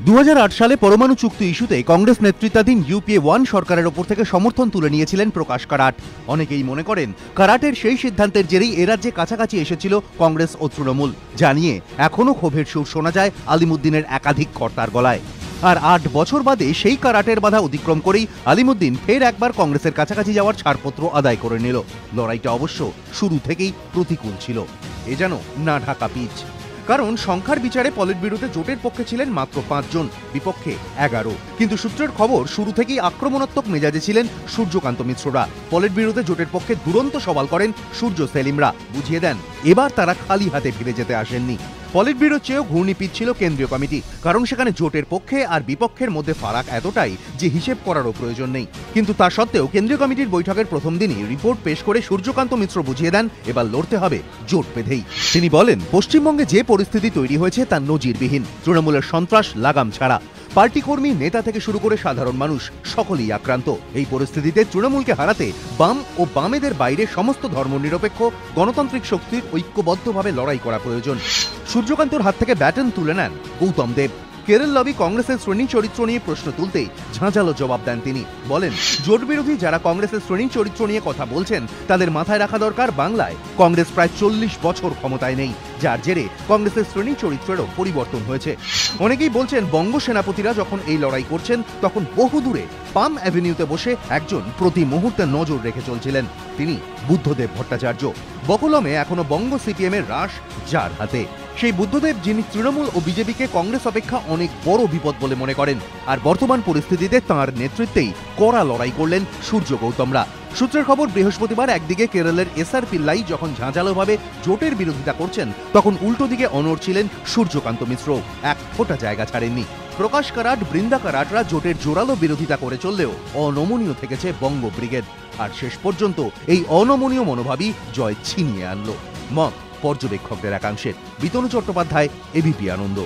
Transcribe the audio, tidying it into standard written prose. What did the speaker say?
2008 সালে পরমাণু চুক্তি ইস্যুতে কংগ্রেস নেতৃত্বাধীন ইউপিএ 1 সরকারের ওপর থেকে সমর্থন তুলে নিয়েছিলেন প্রকাশ কারাট। অনেকেই মনে করেন কারাটের সেই সিদ্ধান্তের জেরেই এ রাজ্যে কাছাকাছি এসেছিল কংগ্রেস ও তৃণমূল, যা নিয়ে এখনও ক্ষোভের সুর শোনা যায় আলিমুদ্দিনের একাধিক কর্তার গলায়। আর 8 বছর বাদে সেই কারাটের বাধা অতিক্রম করেই আলিমুদ্দিন ফের একবার কংগ্রেসের কাছাকাছি যাওয়ার ছাড়পত্র আদায় করে নিল। লড়াইটা অবশ্য শুরু থেকেই প্রতিকূল ছিল, এ যেন না ঢাকা পিচ। কারণ সংখ্যার বিচারে পলিট ব্যুরোতে জোটের পক্ষে ছিলেন মাত্র 5 জন, বিপক্ষে 11। কিন্তু সূত্রের খবর শুরু থেকেই আক্রমণাত্মক মেজাজে ছিলেন সূর্যকান্ত মিশ্ররা। পলিট ব্যুরোতে জোটের পক্ষে দুরন্ত সওয়াল করেন সূর্য সেলিমরা, বুঝিয়ে দেন এবার তারা খালি হাতে ফিরে যেতে আসেননি। পলিট ব্যুরোর চেয়েও ঘূর্ণি পিচ্ছিল কেন্দ্রীয় কমিটি, কারণ সেখানে জোটের পক্ষে আর বিপক্ষের মধ্যে ফারাক এতটাই যে হিসেব করারও প্রয়োজন নেই। কিন্তু তা সত্ত্বেও কেন্দ্রীয় কমিটির বৈঠকের প্রথম দিনই রিপোর্ট পেশ করে সূর্যকান্ত মিশ্র বুঝিয়ে দেন এবার লড়তে হবে জোট বেঁধেই। তিনি বলেন, পশ্চিমবঙ্গে যে পরিস্থিতি তৈরি হয়েছে তা নজিরবিহীন। তৃণমূলের সন্ত্রাস লাগাম ছাড়া, পার্টি কর্মী, নেতা থেকে শুরু করে সাধারণ মানুষ সকলেই আক্রান্ত। এই পরিস্থিতিতে তৃণমূলকে হারাতে বাম ও বামেদের বাইরে সমস্ত ধর্মনিরপেক্ষ গণতান্ত্রিক শক্তির ঐক্যবদ্ধভাবে লড়াই করা প্রয়োজন। সূর্যকান্তর হাত থেকে ব্যাটন তুলে নেন গৌতম দেব। কেরল লবি কংগ্রেসের শ্রেণী চরিত্র নিয়ে প্রশ্ন তুলতেই ঝাঁঝালো জবাব দেন তিনি। বলেন, জোট বিরোধী যারা কংগ্রেসের শ্রেণী চরিত্র নিয়ে কথা বলছেন তাদের মাথায় রাখা দরকার বাংলায় কংগ্রেস প্রায় 40 বছর ক্ষমতায় নেই, যার জেরে কংগ্রেসের শ্রেণী চরিত্রেরও পরিবর্তন হয়েছে। অনেকেই বলছেন বঙ্গ সেনাপতিরা যখন এই লড়াই করছেন তখন বহু দূরে পাম অ্যাভিনিউতে বসে একজন প্রতি মুহূর্তে নজর রেখে চলছিলেন, তিনি বুদ্ধদেব ভট্টাচার্য। বকলমে এখনো বঙ্গ সিপিএম এর রাশ যার হাতে, সেই বুদ্ধদেব যিনি তৃণমূল ও বিজেপিকে কংগ্রেস অপেক্ষা অনেক বড় বিপদ বলে মনে করেন। আর বর্তমান পরিস্থিতিতে তাঁর নেতৃত্বেই কড়া লড়াই করলেন সূর্য গৌতমরা। সূত্রের খবর, বৃহস্পতিবার একদিকে কেরলের এসআর পিল্লাই যখন ঝাঁঝালোভাবে জোটের বিরোধিতা করছেন, তখন উল্টো দিকে অনড় ছিলেন সূর্যকান্ত মিশ্র, এক ফোঁটা জায়গা ছাড়েননি। প্রকাশ কারাট, বৃন্দা কারাটরা জোটের জোরালো বিরোধিতা করে চললেও অনমনীয় থেকেছে বঙ্গ ব্রিগেড। আর শেষ পর্যন্ত এই অনমনীয় মনোভাবই জয় ছিনিয়ে আনলো। মত পর্যবেক্ষকদের একাংশের। বিতনু চট্টোপাধ্যায়, এবিপি আনন্দ।